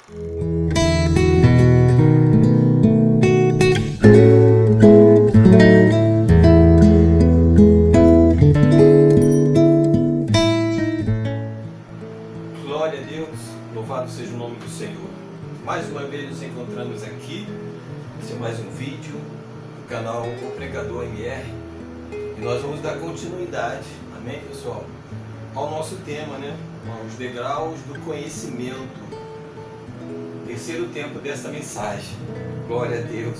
Glória a Deus, louvado seja o nome do Senhor. Mais uma vez nos encontramos aqui, esse é mais um vídeo do canal O Pregador MR, e nós vamos dar continuidade, amém pessoal, ao nosso tema, né? Os degraus do conhecimento. Terceiro tempo dessa mensagem, glória a Deus.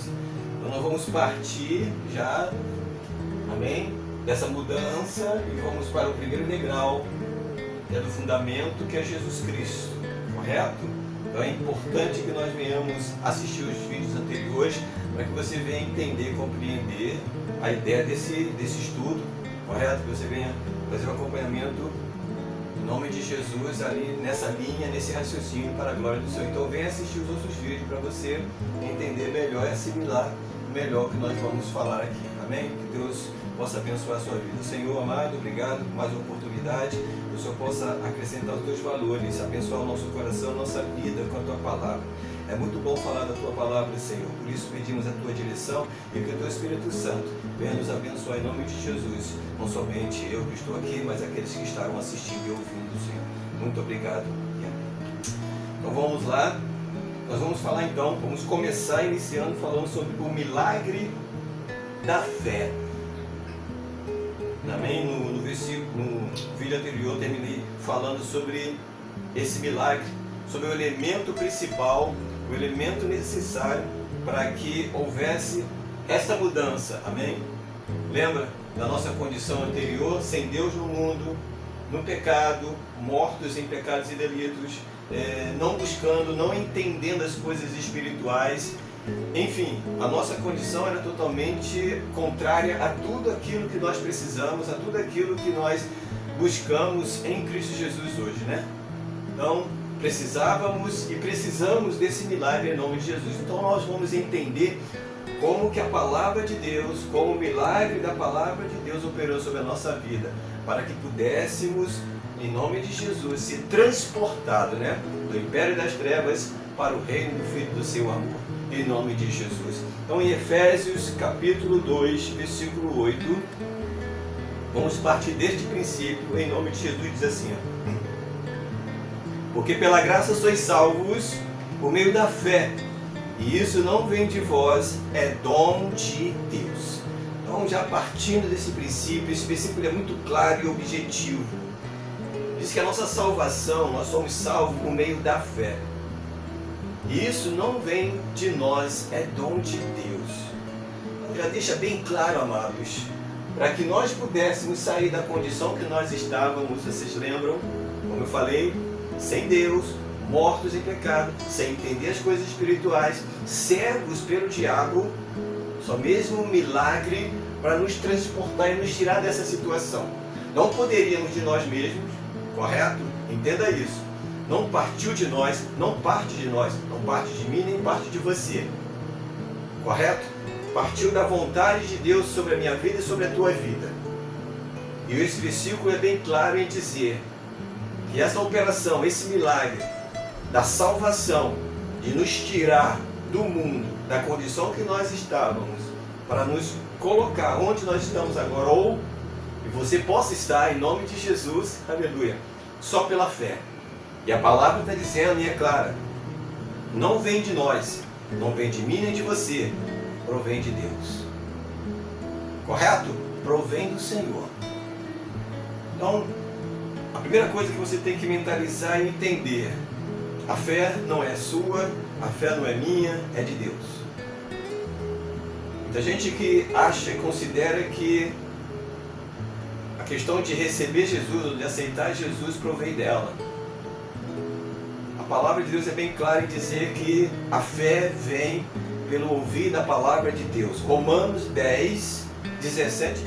Então nós vamos partir já, amém, dessa mudança e vamos para o primeiro degrau, que é do fundamento, que é Jesus Cristo, correto? Então é importante que nós venhamos assistir os vídeos anteriores para que você venha entender e compreender a ideia desse estudo, correto? Que você venha fazer um acompanhamento em nome de Jesus ali nessa linha, nesse raciocínio para a glória do Senhor. Então venha assistir os outros vídeos para você entender melhor e assimilar melhor o que nós vamos falar aqui, amém? Que Deus possa abençoar a sua vida. Senhor amado, obrigado por mais uma oportunidade, que o Senhor possa acrescentar os teus valores, abençoar o nosso coração, a nossa vida com a tua palavra. É muito bom falar da tua palavra, Senhor, por isso pedimos a tua direção e que o teu Espírito Santo venha nos abençoar em nome de Jesus, não somente eu que estou aqui, mas aqueles que estarão assistindo e ouvindo, Senhor. Muito obrigado e amém. Então vamos lá, nós vamos falar então, vamos começar iniciando falando sobre o milagre da fé. Amém? No vídeo anterior eu terminei falando sobre esse milagre, sobre o elemento principal, o elemento necessário para que houvesse esta mudança. Amém? Lembra da nossa condição anterior, sem Deus no mundo, no pecado, mortos em pecados e delitos, não buscando, não entendendo as coisas espirituais. Enfim, a nossa condição era totalmente contrária a tudo aquilo que nós precisamos, a tudo aquilo que nós buscamos em Cristo Jesus hoje, né? Então, precisávamos e precisamos desse milagre em nome de Jesus. Então, nós vamos entender como que a palavra de Deus, como o milagre da palavra de Deus operou sobre a nossa vida, para que pudéssemos, em nome de Jesus, ser transportados, né, do império das trevas para o reino do Filho do seu amor. Em nome de Jesus. Então em Efésios capítulo 2, versículo 8, vamos partir deste princípio, em nome de Jesus, diz assim, ó: porque pela graça sois salvos por meio da fé, e isso não vem de vós, é dom de Deus. Então já partindo desse princípio, esse princípio é muito claro e objetivo. Diz que a nossa salvação, nós somos salvos por meio da fé. E isso não vem de nós, é dom de Deus. Já deixa bem claro, amados, para que nós pudéssemos sair da condição que nós estávamos, vocês lembram? Como eu falei, sem Deus, mortos em pecado, sem entender as coisas espirituais, cegos pelo diabo, só mesmo um milagre para nos transportar e nos tirar dessa situação. Não poderíamos de nós mesmos, correto? Entenda isso. Não partiu de nós, não parte de nós, não parte de mim, nem parte de você. Correto? Partiu da vontade de Deus sobre a minha vida e sobre a tua vida. E esse versículo é bem claro em dizer que essa operação, esse milagre da salvação, de nos tirar do mundo, da condição que nós estávamos, para nos colocar onde nós estamos agora, ou que você possa estar em nome de Jesus, aleluia, só pela fé. E a palavra está dizendo, e é clara, não vem de nós, não vem de mim nem de você, provém de Deus. Correto? Provém do Senhor. Então, a primeira coisa que você tem que mentalizar e entender, a fé não é sua, a fé não é minha, é de Deus. Muita gente que acha e considera que a questão de receber Jesus, ou de aceitar Jesus, provém dela. A palavra de Deus é bem clara em dizer que a fé vem pelo ouvir da palavra de Deus. Romanos 10, 17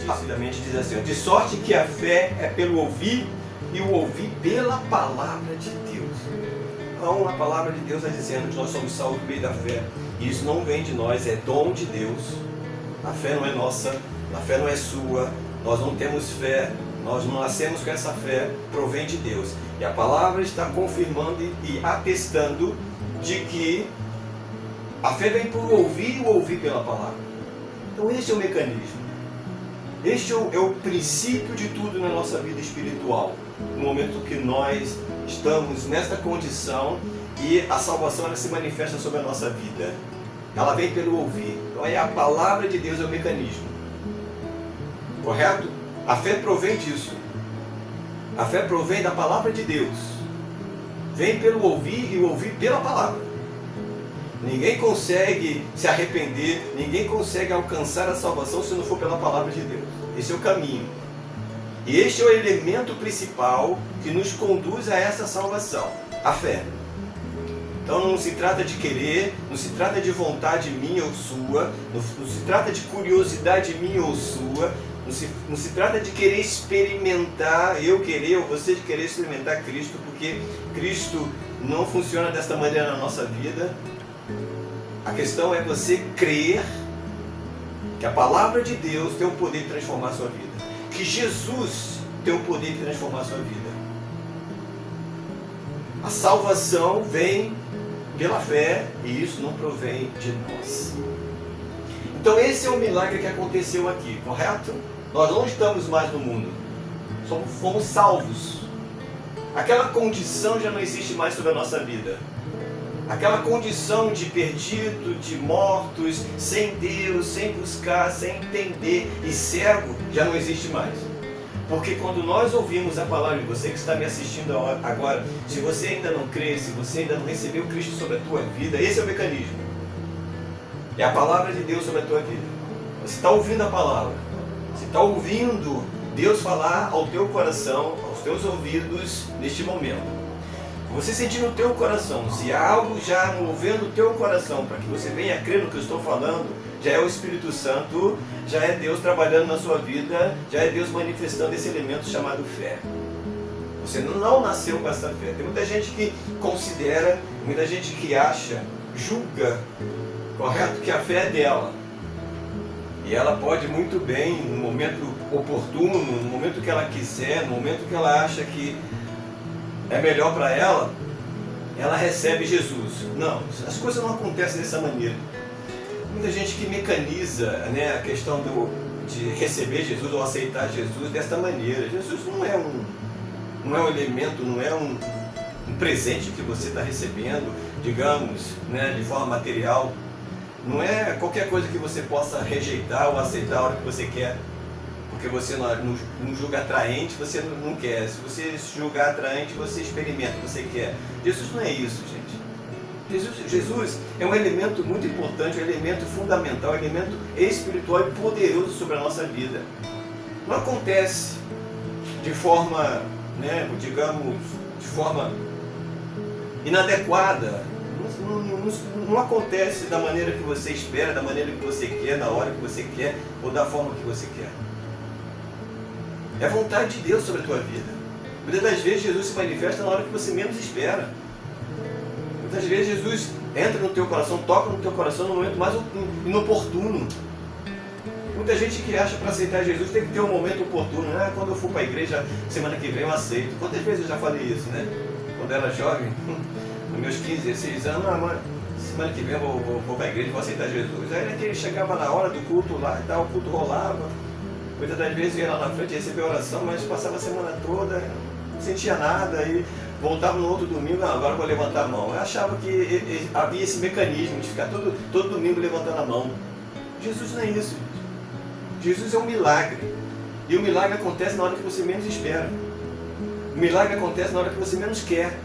diz assim, de sorte que a fé é pelo ouvir e o ouvir pela palavra de Deus. Então a palavra de Deus está dizendo que nós somos salvos por meio da fé. E isso não vem de nós, é dom de Deus. A fé não é nossa, a fé não é sua, nós não temos fé, nós não nascemos com essa fé, provém de Deus. E a palavra está confirmando e atestando de que a fé vem por ouvir e o ouvir pela palavra. Então este é o mecanismo. Este é o princípio de tudo na nossa vida espiritual. No momento que nós estamos nesta condição e a salvação ela se manifesta sobre a nossa vida. Ela vem pelo ouvir. Então é a palavra de Deus é o mecanismo. Correto? A fé provém disso. A fé provém da palavra de Deus. Vem pelo ouvir e o ouvir pela palavra. Ninguém consegue se arrepender, ninguém consegue alcançar a salvação se não for pela palavra de Deus. Esse é o caminho. E este é o elemento principal que nos conduz a essa salvação, a fé. Então não se trata de querer, não se trata de vontade minha ou sua, não se trata de curiosidade minha ou sua, não se trata de querer experimentar, eu querer ou você de querer experimentar Cristo, porque Cristo não funciona desta maneira na nossa vida. A questão é você crer que a palavra de Deus tem o poder de transformar a sua vida, que Jesus tem o poder de transformar a sua vida. A salvação vem pela fé e isso não provém de nós. Então esse é o milagre que aconteceu aqui, correto? Nós não estamos mais no mundo, fomos salvos. Aquela condição já não existe mais sobre a nossa vida. Aquela condição de perdido, de mortos, sem Deus, sem buscar, sem entender e cego, já não existe mais. Porque quando nós ouvimos a palavra, você que está me assistindo agora, se você ainda não crê, se você ainda não recebeu Cristo sobre a tua vida, esse é o mecanismo. É a palavra de Deus sobre a tua vida. Você está ouvindo a palavra. Você está ouvindo Deus falar ao teu coração, aos teus ouvidos neste momento. Você sentir no teu coração, se há algo já movendo o teu coração para que você venha a crer no que eu estou falando, já é o Espírito Santo, já é Deus trabalhando na sua vida, já é Deus manifestando esse elemento chamado fé. Você não nasceu com essa fé. Tem muita gente que considera, muita gente que acha, julga, correto, que a fé é dela. E ela pode muito bem, no momento oportuno, no momento que ela quiser, no momento que ela acha que é melhor para ela, ela recebe Jesus. Não, as coisas não acontecem dessa maneira. Muita gente que mecaniza, né, a questão de receber Jesus ou aceitar Jesus desta maneira. Jesus não é um elemento, não é um presente que você está recebendo, digamos, né, de forma material. Não é qualquer coisa que você possa rejeitar ou aceitar a hora que você quer. Porque você não julga atraente, você não quer. Se você julgar atraente, você experimenta, você quer. Jesus não é isso, gente. Jesus é um elemento muito importante, um elemento fundamental, um elemento espiritual e poderoso sobre a nossa vida. Não acontece de forma, né, digamos, de forma inadequada. Não acontece da maneira que você espera, da maneira que você quer, na hora que você quer ou da forma que você quer. É a vontade de Deus sobre a tua vida. Muitas das vezes Jesus se manifesta na hora que você menos espera. Muitas vezes Jesus entra no teu coração, toca no teu coração no momento mais inoportuno. Muita gente que acha para aceitar Jesus tem que ter um momento oportuno. Né? Quando eu for para a igreja, semana que vem eu aceito. Quantas vezes eu já falei isso, né? Quando eu era jovem, nos meus 15, 16 anos, mano, semana que vem eu vou para a igreja e vou aceitar Jesus. Aí ele chegava na hora do culto lá e tal, o culto rolava. Muitas das vezes eu ia lá na frente receber oração, mas passava a semana toda, não sentia nada, e voltava no outro domingo, agora eu vou levantar a mão. Eu achava que havia esse mecanismo de ficar todo domingo levantando a mão. Jesus não é isso. Jesus é um milagre. E o milagre acontece na hora que você menos espera. O milagre acontece na hora que você menos quer.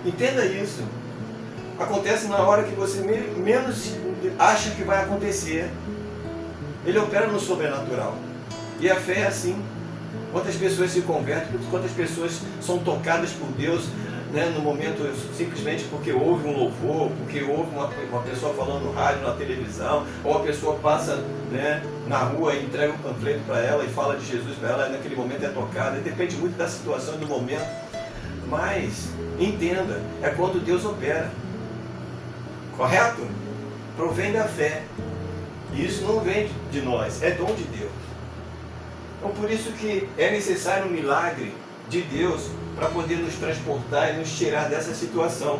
Entenda isso. Acontece na hora que você menos acha que vai acontecer. Ele opera no sobrenatural. E a fé é assim. Quantas pessoas se convertem, quantas pessoas são tocadas por Deus, né, no momento, simplesmente porque houve um louvor, porque houve uma pessoa falando no rádio, na televisão, ou a pessoa passa, né, na rua e entrega um panfleto para ela e fala de Jesus para ela, e naquele momento é tocada. Depende muito da situação e do momento. Mas, entenda, é quando Deus opera. Correto? Provém da fé. E isso não vem de nós, é dom de Deus. Então por isso que é necessário um milagre de Deus para poder nos transportar e nos tirar dessa situação.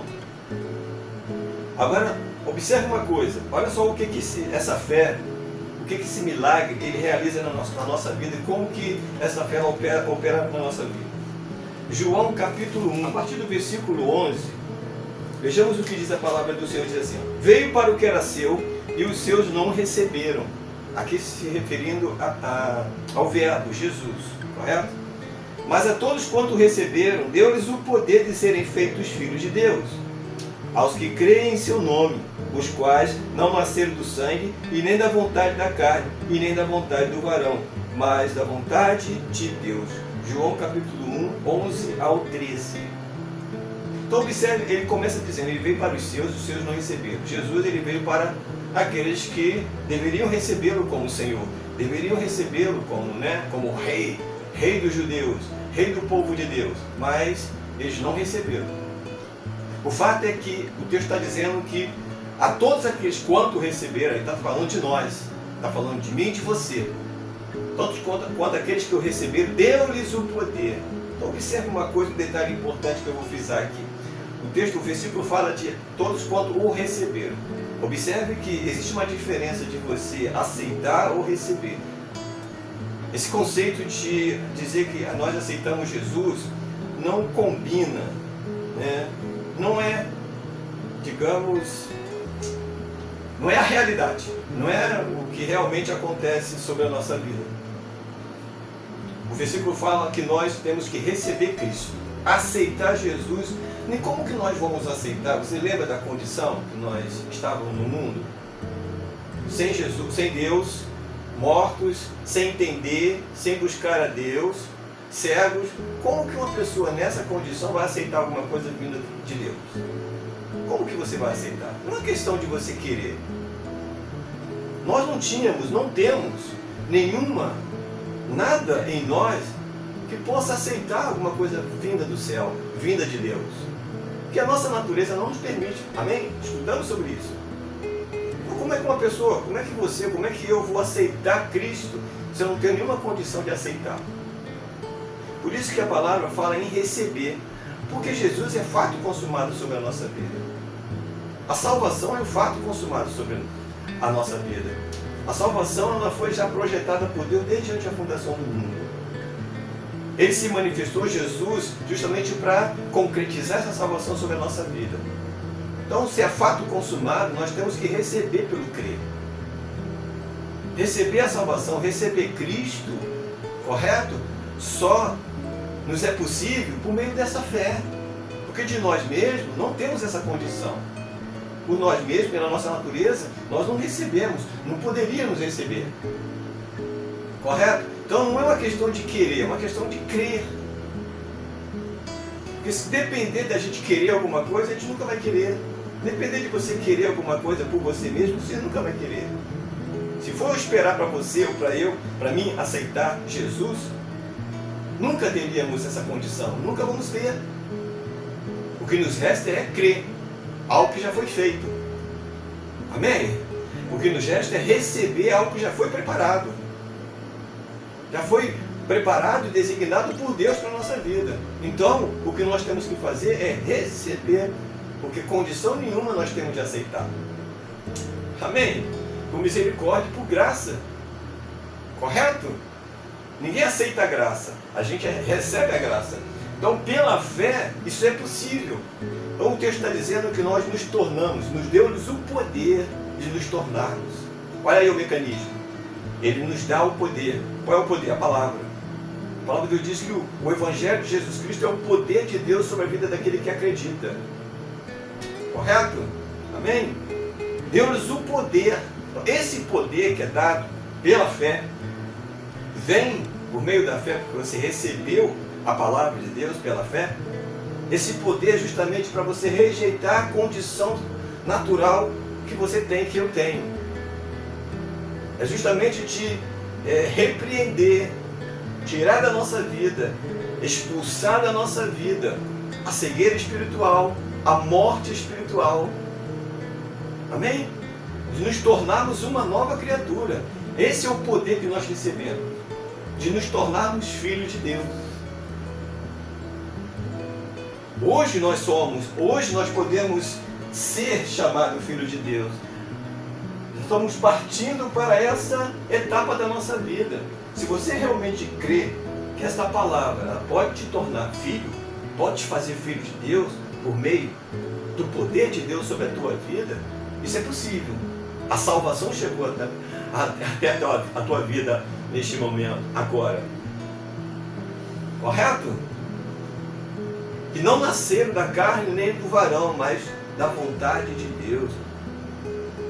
Agora, observe uma coisa, olha só o que essa fé, o que esse milagre ele realiza na nossa vida e como que essa fé opera na nossa vida. João capítulo 1, a partir do versículo 11, vejamos o que diz a palavra do Senhor, diz assim: veio para o que era seu e os seus não receberam. Aqui se referindo ao verbo, Jesus, correto? Mas a todos quanto receberam, deu-lhes o poder de serem feitos filhos de Deus, aos que creem em seu nome, os quais não nasceram do sangue, e nem da vontade da carne, e nem da vontade do varão, mas da vontade de Deus. João capítulo 1, 11 ao 13. Então observe, ele começa dizendo, ele veio para os seus não receberam. Jesus ele veio para aqueles que deveriam recebê-lo como Senhor, deveriam recebê-lo como rei, rei dos judeus, rei do povo de Deus, mas eles não receberam. O fato é que o texto está dizendo que a todos aqueles quanto receberam, ele está falando de nós, está falando de mim e de você. Todos quanto aqueles que o receberam, deu-lhes o poder. Então observe uma coisa, um detalhe importante que eu vou frisar aqui. O versículo fala de todos quanto o receberam. Observe que existe uma diferença de você aceitar ou receber. Esse conceito de dizer que nós aceitamos Jesus não combina, né? Não é, digamos, não é a realidade, não é o que realmente acontece sobre a nossa vida. O versículo fala que nós temos que receber Cristo, aceitar Jesus. E como que nós vamos aceitar? Você lembra da condição que nós estávamos no mundo? Sem Jesus, sem Deus, mortos, sem entender, sem buscar a Deus, cegos. Como que uma pessoa nessa condição vai aceitar alguma coisa vinda de Deus? Como que você vai aceitar? Não é questão de você querer. Nós não temos nada em nós que possa aceitar alguma coisa vinda do céu, vinda de Deus. Que a nossa natureza não nos permite. Amém? Estudamos sobre isso. Então, como é que uma pessoa, como é que eu vou aceitar Cristo se eu não tenho nenhuma condição de aceitar? Por isso que a palavra fala em receber. Porque Jesus é fato consumado sobre a nossa vida. A salvação é um fato consumado sobre a nossa vida. A salvação ela foi já projetada por Deus desde antes da fundação do mundo. Ele se manifestou, Jesus, justamente para concretizar essa salvação sobre a nossa vida. Então, se é fato consumado, nós temos que receber pelo crer. Receber a salvação, receber Cristo, correto? Só nos é possível por meio dessa fé. Porque de nós mesmos não temos essa condição. Por nós mesmos, pela nossa natureza, nós não recebemos, não poderíamos receber. Correto? Então não é uma questão de querer, é uma questão de crer. Porque se depender da gente querer alguma coisa, a gente nunca vai querer. Depender de você querer alguma coisa por você mesmo, você nunca vai querer. Se for esperar para você ou para mim aceitar Jesus, nunca teríamos essa condição, nunca vamos ter. O que nos resta é crer, algo que já foi feito. Amém? O que nos resta é receber algo que já foi preparado. Já foi preparado e designado por Deus para a nossa vida. Então, o que nós temos que fazer é receber, porque condição nenhuma nós temos de aceitar. Amém? Por misericórdia, por graça. Correto? Ninguém aceita a graça, a gente recebe a graça. Então, pela fé, isso é possível. Então, o texto está dizendo que nós nos tornamos, nos deu-nos o poder de nos tornarmos. Olha aí o mecanismo. Ele nos dá o poder. Qual é o poder? A palavra. A palavra de Deus diz que o Evangelho de Jesus Cristo é o poder de Deus sobre a vida daquele que acredita. Correto? Amém? Deu-nos o poder. Esse poder que é dado pela fé, vem por meio da fé, porque você recebeu a palavra de Deus pela fé. Esse poder é justamente para você rejeitar a condição natural que você tem, que eu tenho. É justamente te repreender, tirar da nossa vida, expulsar da nossa vida a cegueira espiritual, a morte espiritual. Amém? De nos tornarmos uma nova criatura. Esse é o poder que nós recebemos, de nos tornarmos filhos de Deus. Hoje nós podemos ser chamados filhos de Deus. Estamos partindo para essa etapa da nossa vida. Se você realmente crê que esta palavra pode te tornar filho, pode te fazer filho de Deus por meio do poder de Deus sobre a tua vida, isso é possível. A salvação chegou até a tua vida neste momento, agora. Correto? Que não nasceram da carne nem do varão, mas da vontade de Deus.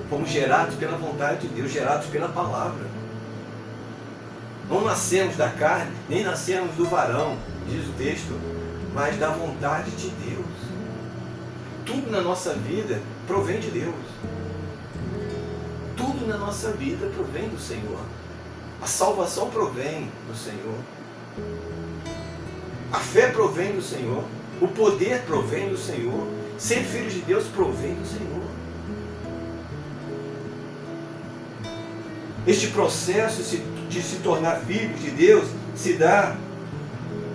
Fomos gerados pela vontade de Deus, gerados pela palavra. Não nascemos da carne, nem nascemos do varão, diz o texto, mas da vontade de Deus. Tudo na nossa vida provém de Deus. Tudo na nossa vida provém do Senhor. A salvação provém do Senhor. A fé provém do Senhor. O poder provém do Senhor. Ser filho de Deus provém do Senhor. Este processo de se tornar filho de Deus se dá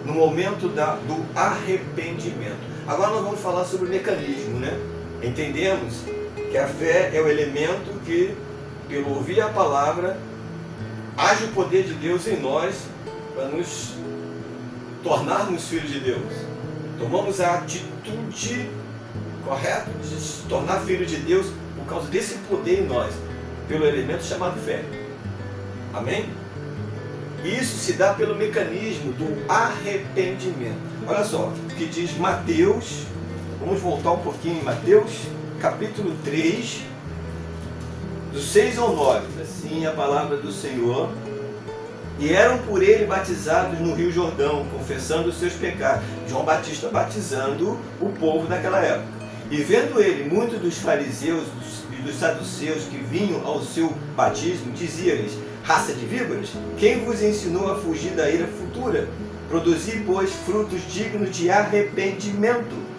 no momento do arrependimento. Agora nós vamos falar sobre o mecanismo, né? Entendemos que a fé é o elemento que, pelo ouvir a palavra, age o poder de Deus em nós para nos tornarmos filhos de Deus. Tomamos a atitude correta de se tornar filho de Deus por causa desse poder em nós, pelo elemento chamado fé. Amém? E isso se dá pelo mecanismo do arrependimento. Olha só o que diz Mateus. Vamos voltar um pouquinho em Mateus, capítulo 3, do 6 ao 9. Assim é a palavra do Senhor. E eram por ele batizados no Rio Jordão, confessando os seus pecados. João Batista batizando o povo daquela época. E vendo ele muitos dos fariseus e dos saduceus que vinham ao seu batismo, dizia-lhes: raça de víboras, quem vos ensinou a fugir da ira futura? Produzi, pois, frutos dignos de arrependimento.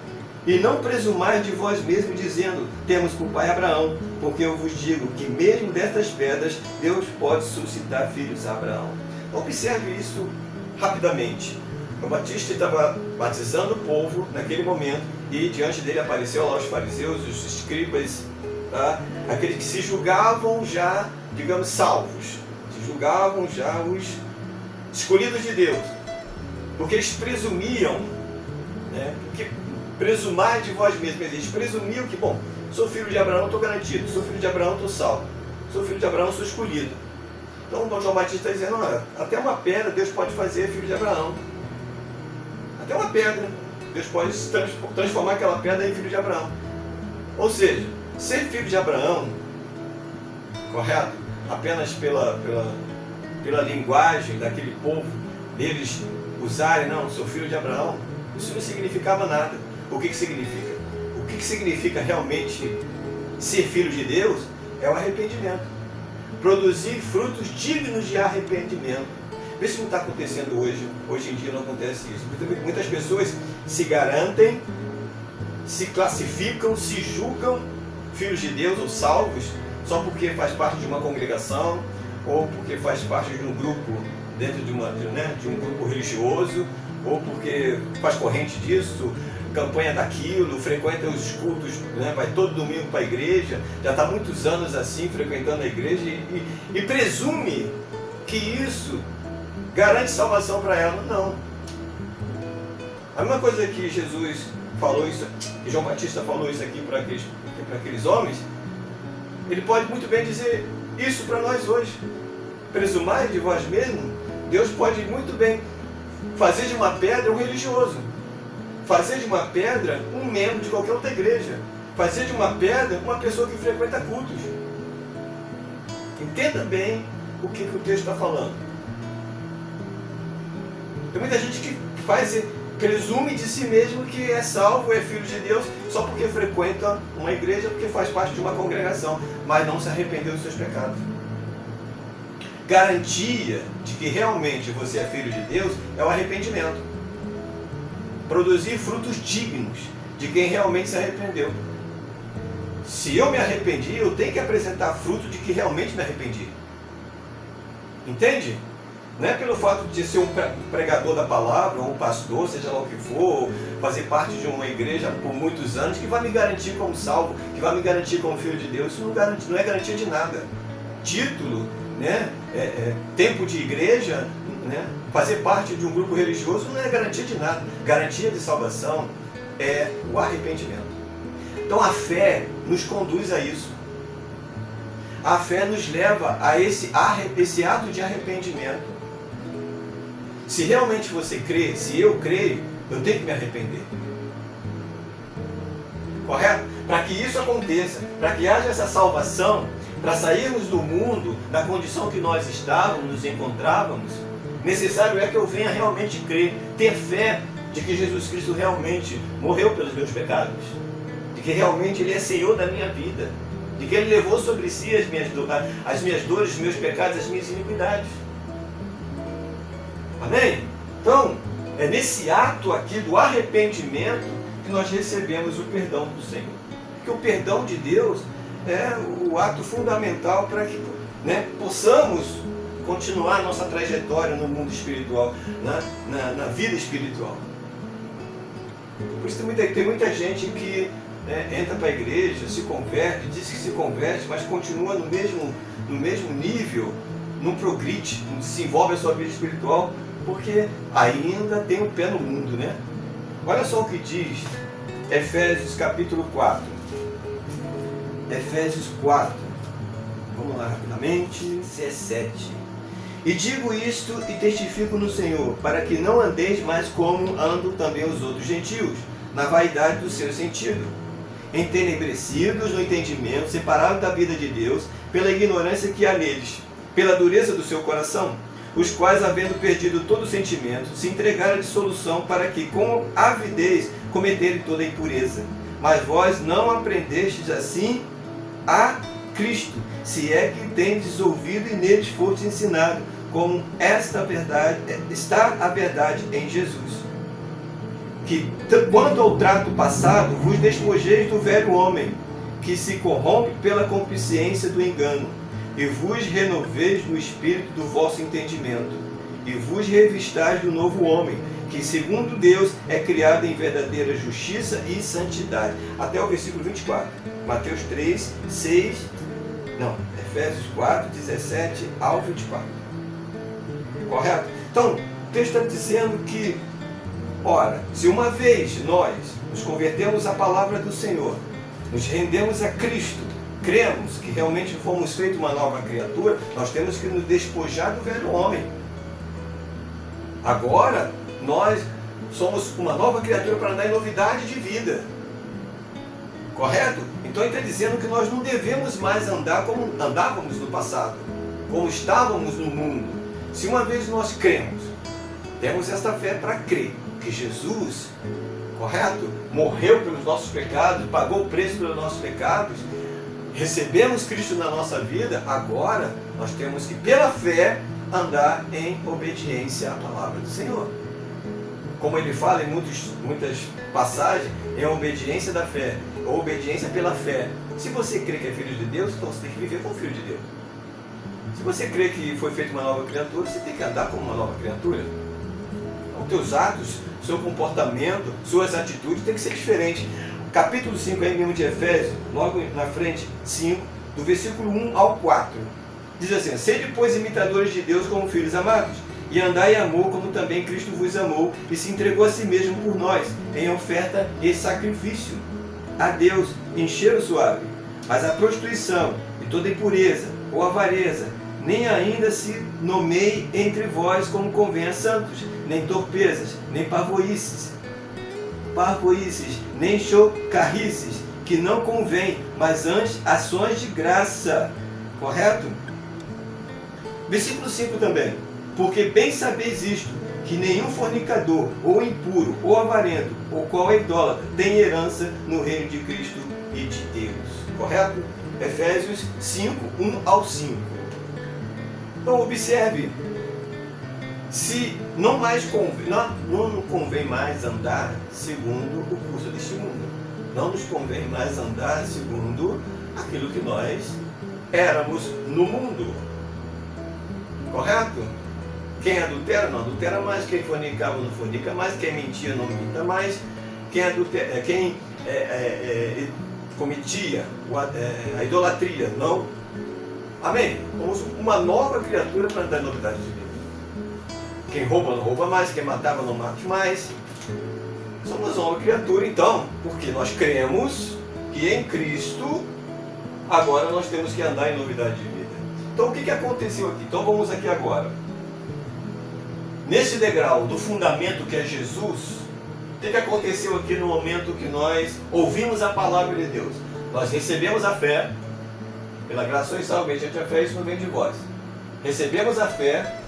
E não presumais de vós mesmos, dizendo: temos por pai Abraão, porque eu vos digo que mesmo destas pedras Deus pode suscitar filhos a Abraão. Observe isso rapidamente. O Batista estava batizando o povo naquele momento, e diante dele apareceu lá os fariseus, os escribas, tá? Aqueles que se julgavam já, digamos, salvos, se julgavam já os escolhidos de Deus, porque eles presumiam, né? Porque presumai de vós mesmos, eles presumiam que, bom, sou filho de Abraão, estou garantido, sou filho de Abraão, estou salvo, sou filho de Abraão, sou escolhido. Então o João Batista está dizendo: olha, até uma pedra Deus pode fazer filho de Abraão. Até uma pedra Deus pode transformar aquela pedra em filho de Abraão. Ou seja, ser filho de Abraão, correto? Apenas pela linguagem daquele povo, deles usarem: não, sou filho de Abraão, isso não significava nada. O que significa? O que significa realmente ser filho de Deus é o arrependimento. Produzir frutos dignos de arrependimento. Vê se não está acontecendo hoje. Hoje em dia não acontece isso. Muitas pessoas se garantem, se classificam, se julgam filhos de Deus ou salvos só porque faz parte de uma congregação ou porque faz parte de um grupo dentro de um grupo religioso, ou porque faz corrente disso, campanha daquilo, frequenta os cultos, né? Vai todo domingo para a igreja, já está há muitos anos assim, frequentando a igreja e presume que isso garante salvação para ela. Não. A mesma coisa que Jesus falou isso, que João Batista falou isso aqui para aqueles homens, ele pode muito bem dizer isso para nós hoje. Presumai de vós mesmos, Deus pode muito bem fazer de uma pedra um religioso, fazer de uma pedra um membro de qualquer outra igreja, fazer de uma pedra uma pessoa que frequenta cultos. Entenda bem o que o texto está falando. Tem muita gente que presume de si mesmo que é salvo, é filho de Deus, só porque frequenta uma igreja, porque faz parte de uma congregação, mas não se arrependeu dos seus pecados. Garantia de que realmente você é filho de Deus é o arrependimento. Produzir frutos dignos de quem realmente se arrependeu. Se eu me arrependi, eu tenho que apresentar fruto de que realmente me arrependi. Entende? Não é pelo fato de ser um pregador da palavra, ou um pastor, seja lá o que for, fazer parte de uma igreja por muitos anos, que vai me garantir como salvo, que vai me garantir como filho de Deus. Isso não é garantia de nada. Título, né? Tempo de igreja, né? Fazer parte de um grupo religioso não é garantia de nada. Garantia de salvação é o arrependimento. Então a fé nos conduz a isso. A fé nos leva a esse ato de arrependimento. Se realmente você crê, se eu creio, eu tenho que me arrepender. Correto? Para que isso aconteça, para que haja essa salvação, para sairmos do mundo, da condição que nós estávamos, nos encontrávamos, necessário é que eu venha realmente crer, ter fé de que Jesus Cristo realmente morreu pelos meus pecados, de que realmente Ele é Senhor da minha vida, de que Ele levou sobre si as minhas dores, os meus pecados, as minhas iniquidades. Amém? Então, é nesse ato aqui do arrependimento que nós recebemos o perdão do Senhor. Porque o perdão de Deus é o ato fundamental para que, né, possamos continuar nossa trajetória no mundo espiritual, na vida espiritual. Por isso tem muita gente que entra para a igreja, se converte, diz que se converte, mas continua no mesmo nível, não progride, não desenvolve a sua vida espiritual, porque ainda tem o pé no mundo, né? Olha só o que diz Efésios capítulo 4. Efésios 4. Vamos lá rapidamente. 17. E digo isto e testifico no Senhor, para que não andeis mais como andam também os outros gentios, na vaidade do seu sentido, entenebrecidos no entendimento, separados da vida de Deus, pela ignorância que há neles, pela dureza do seu coração, os quais, havendo perdido todo sentimento, se entregaram à dissolução, para que com avidez cometerem toda a impureza. Mas vós não aprendestes assim a Cristo, se é que tendes ouvido e neles fostes ensinado, como está a verdade em Jesus. Que quanto ao trato passado, vos despojeis do velho homem, que se corrompe pela concupiscência do engano, e vos renoveis no espírito do vosso entendimento, e vos revistais do novo homem, que segundo Deus é criado em verdadeira justiça e santidade. Até o versículo 24. Mateus 3, 6, Efésios 4, 17 ao 24. Correto? Então, o texto está dizendo que, ora, se uma vez nós nos convertemos à palavra do Senhor, nos rendemos a Cristo, cremos que realmente fomos feitos uma nova criatura, nós temos que nos despojar do velho homem. Agora, nós somos uma nova criatura para andar em novidade de vida. Correto? Então ele está dizendo que nós não devemos mais andar como andávamos no passado, como estávamos no mundo. Se uma vez nós cremos, temos esta fé para crer que Jesus, correto, morreu pelos nossos pecados, pagou o preço pelos nossos pecados, recebemos Cristo na nossa vida, agora nós temos que, pela fé, andar em obediência à palavra do Senhor. Como ele fala em muitas passagens, é a obediência da fé, a obediência pela fé. Se você crê que é filho de Deus, então você tem que viver como filho de Deus. Se você crê que foi feita uma nova criatura, você tem que andar como uma nova criatura. Então, teus atos, seu comportamento, suas atitudes têm que ser diferentes. Capítulo 5 aí mesmo de Efésios, logo na frente, 5, do versículo 1 ao 4. Diz assim: sede, pois, imitadores de Deus como filhos amados, e andai em amor como também Cristo vos amou, e se entregou a si mesmo por nós, em oferta e sacrifício a Deus, em cheiro suave. Mas a prostituição e toda impureza ou avareza, nem ainda se nomeie entre vós como convém a santos, nem torpezas, nem parvoíces, nem chocarrices, que não convém, mas antes ações de graça. Correto? Versículo 5 também. Porque bem sabeis isto, que nenhum fornicador, ou impuro, ou avarento, ou qual é idólatra, tem herança no reino de Cristo e de Deus. Correto? Efésios 5, 1 ao 5. Então observe, se não convém mais andar segundo o curso deste mundo. Não nos convém mais andar segundo aquilo que nós éramos no mundo. Correto? Quem adultera, não adultera mais. Quem fornicava, não fornica mais. Quem mentia, não minta mais. Quem cometia a idolatria, não. Amém? Somos uma nova criatura para dar novidade de vida. Quem rouba, não rouba mais. Quem matava, não mate mais. Somos uma nova criatura, então, porque nós cremos que em Cristo agora nós temos que andar em novidade de vida. Então o que aconteceu aqui? Então vamos aqui agora. Nesse degrau do fundamento que é Jesus, o que aconteceu aqui no momento que nós ouvimos a palavra de Deus? Nós recebemos a fé, pela graça sois salvos, mediante a fé, isso não vem de vós. Recebemos a fé,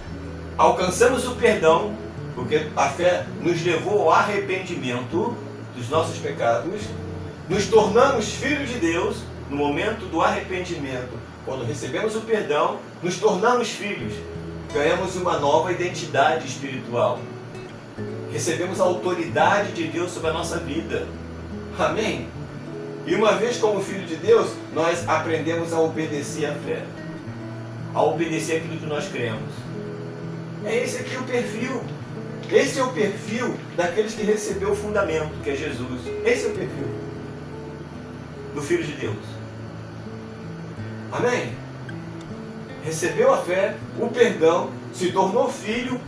alcançamos o perdão, porque a fé nos levou ao arrependimento dos nossos pecados, nos tornamos filhos de Deus no momento do arrependimento. Quando recebemos o perdão, nos tornamos filhos, ganhamos uma nova identidade espiritual. Recebemos a autoridade de Deus sobre a nossa vida. Amém? E uma vez como filho de Deus, nós aprendemos a obedecer à fé. A obedecer aquilo que nós cremos. É esse aqui o perfil. Esse é o perfil daqueles que recebeu o fundamento, que é Jesus. Esse é o perfil do Filho de Deus. Amém? Recebeu a fé, o perdão, se tornou filho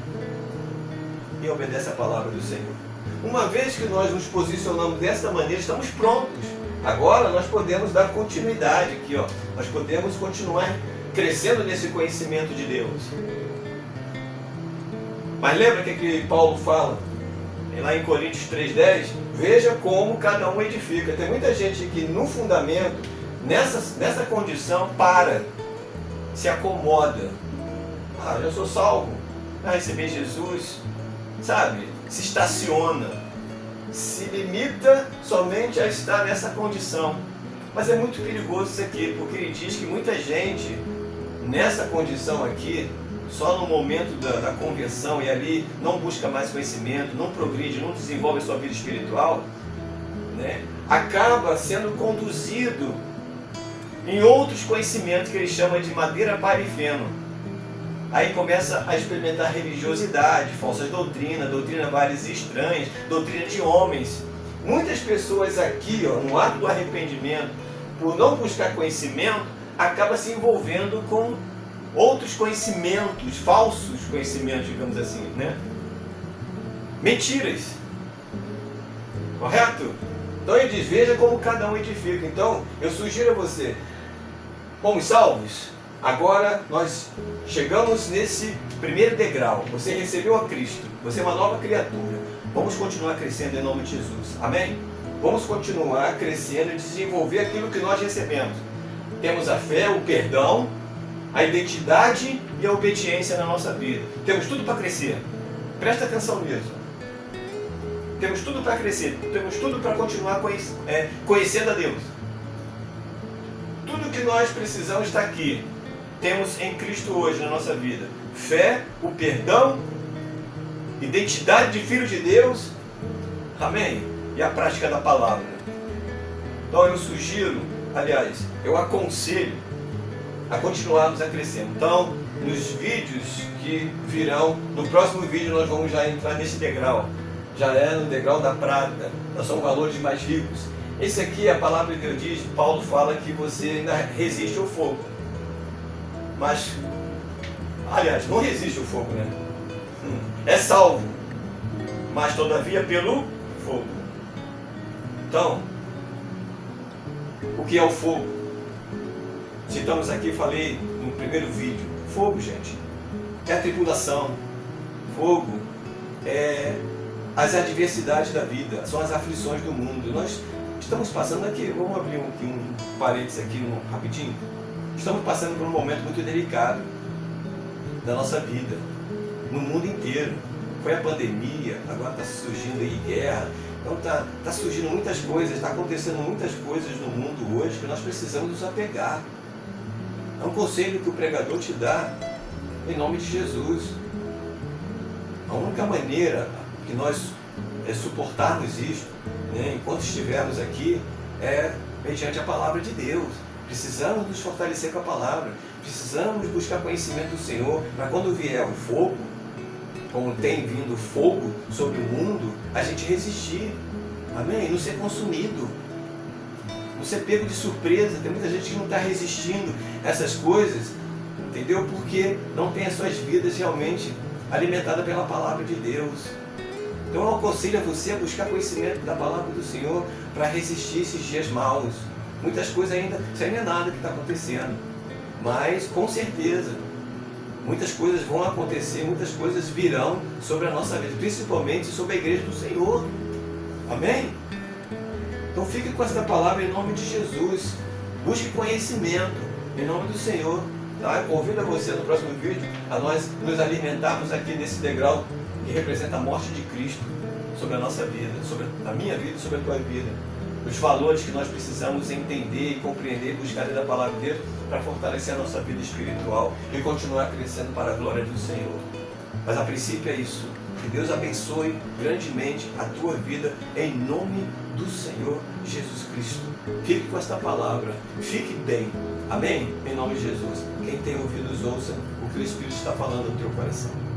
e obedece a palavra do Senhor. Uma vez que nós nos posicionamos desta maneira, estamos prontos. Agora nós podemos dar continuidade aqui, ó. Nós podemos continuar crescendo nesse conhecimento de Deus. Mas lembra que Paulo fala lá em Coríntios 3,10? Veja como cada um edifica. Tem muita gente que no fundamento, nessa condição, se acomoda. Eu sou salvo, recebi Jesus, sabe? Se estaciona, se limita somente a estar nessa condição. Mas é muito perigoso isso aqui, porque ele diz que muita gente nessa condição aqui, só no momento da conversão e ali não busca mais conhecimento, não progride, não desenvolve a sua vida espiritual, né? Acaba sendo conduzido em outros conhecimentos que ele chama de madeira, palha e feno. Aí começa a experimentar religiosidade, falsas doutrinas, doutrina várias e estranhas, doutrina de homens. Muitas pessoas aqui, ó, no ato do arrependimento, por não buscar conhecimento, acaba se envolvendo com outros conhecimentos, falsos conhecimentos, digamos assim, né? Mentiras. Correto? Então ele diz, veja como cada um edifica. Então, eu sugiro a você, fomos salvos, agora nós chegamos nesse primeiro degrau. Você recebeu a Cristo, você é uma nova criatura. Vamos continuar crescendo em nome de Jesus. Amém? Vamos continuar crescendo e desenvolver aquilo que nós recebemos. Temos a fé, o perdão, a identidade e a obediência na nossa vida. Temos tudo para crescer. Presta atenção nisso. Temos tudo para crescer. Temos tudo para continuar conhecendo a Deus. Tudo que nós precisamos está aqui. Temos em Cristo hoje na nossa vida. Fé, o perdão, identidade de filho de Deus. Amém? E a prática da palavra. Então eu sugiro, aliás, eu aconselho a continuarmos a crescer. Então, nos vídeos que virão, no próximo vídeo nós vamos já entrar nesse degrau. Já é no degrau da prata. Nós somos valores mais ricos. Esse aqui, a palavra de Deus diz, Paulo fala que você ainda resiste ao fogo. Mas, aliás, não resiste ao fogo, né? É salvo, mas todavia pelo fogo. Então, o que é o fogo? Citamos aqui, falei no primeiro vídeo. Fogo, gente, é a tribulação. Fogo é as adversidades da vida, são as aflições do mundo. Nós estamos passando aqui, vamos abrir um parênteses aqui rapidinho. Estamos passando por um momento muito delicado da nossa vida, no mundo inteiro. Foi a pandemia, agora está surgindo aí guerra. Então está surgindo muitas coisas, está acontecendo muitas coisas no mundo hoje que nós precisamos nos apegar. É um conselho que o pregador te dá em nome de Jesus. A única maneira que nós suportarmos isto, né, enquanto estivermos aqui, é mediante a palavra de Deus. Precisamos nos fortalecer com a palavra. Precisamos buscar conhecimento do Senhor, para quando vier o fogo, como tem vindo fogo sobre o mundo, a gente resistir. Amém? Não ser consumido. Não ser pego de surpresa. Tem muita gente que não está resistindo a essas coisas, entendeu? Porque não tem as suas vidas realmente alimentadas pela palavra de Deus. Então eu aconselho a você a buscar conhecimento da palavra do Senhor para resistir esses dias maus. Muitas coisas ainda, isso ainda é nada que está acontecendo. Mas com certeza, muitas coisas vão acontecer, muitas coisas virão sobre a nossa vida, principalmente sobre a igreja do Senhor. Amém? Então fique com esta palavra em nome de Jesus. Busque conhecimento em nome do Senhor. Tá? Eu convido a você no próximo vídeo a nós nos alimentarmos aqui nesse degrau que representa a morte de Cristo sobre a nossa vida, sobre a minha vida e sobre a tua vida. Os valores que nós precisamos entender e compreender e buscar da palavra de Deus para fortalecer a nossa vida espiritual e continuar crescendo para a glória do Senhor. Mas a princípio é isso. Que Deus abençoe grandemente a tua vida em nome do Senhor Jesus Cristo. Fique com esta palavra. Fique bem. Amém? Em nome de Jesus. Quem tem ouvidos ouça o que o Espírito está falando no teu coração.